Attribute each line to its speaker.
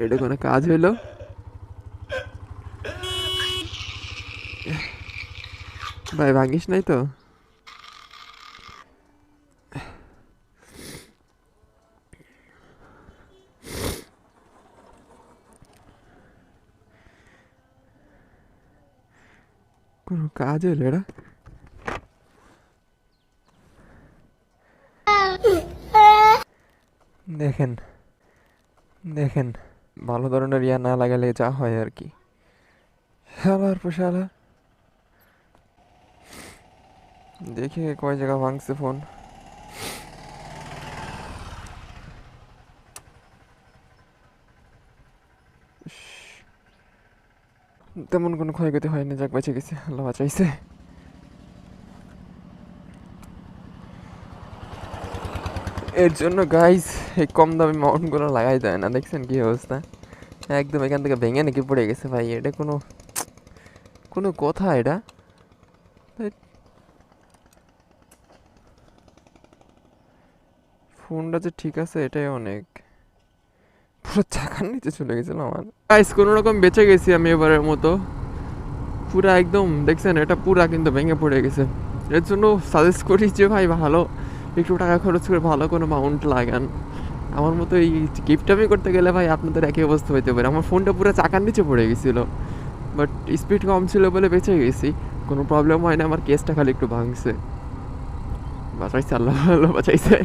Speaker 1: এটা কোনো কাজ হইলো? ভাই ভাঙিস নাই তো? কোনো কাজ হইলো এটা? দেখেন দেখেন, ভালো ধরনের ইয়া না লাগালে যা হয় আর কি। শালার পোশালা, দেখে কয় জায়গা ভাঙছে ফোন। তেমন কোনো ক্ষয়ক্ষতি হয়নি, যাক বেঁচে গেছে, আল্লাহ বাঁচাইছে। এর জন্য গাইস এই কম দামি মাউন্টগুলো লাগাই দেয় না, দেখছেন কি অবস্থা? একদম এখান থেকে ভেঙে নাকি পড়ে গেছে ভাই। এটা কোনো কোনো কথা এটা? ফোনটা যে ঠিক আছে এটাই অনেক। পুরো চাকার নিচে চলে গেছিল আমার। গাইস কোনো রকম বেঁচে গেছি আমি এবারের মতো। পুরা একদম দেখছেন, এটা পুরা কিন্তু ভেঙে পড়ে গেছে। এর জন্য সাজেস্ট করি যে ভাই ভালো একটু টাকা খরচ করে ভালো কোনো মাউন্ট লাগান। আমার মতো এই গিফটামি করতে গেলে ভাই আপনাদের একই অবস্থা হইতে পারে। আমার ফোনটা পুরো চাকার নিচে পড়ে গেছিলো, বাট স্পিড কম ছিল বলে বেঁচে গেছি, কোনো প্রবলেম হয় না। আমার কেসটা খালি একটু ভাঙছে, বাঁচাইছে আল্লাহ, আল্লাহ বাঁচাইছে।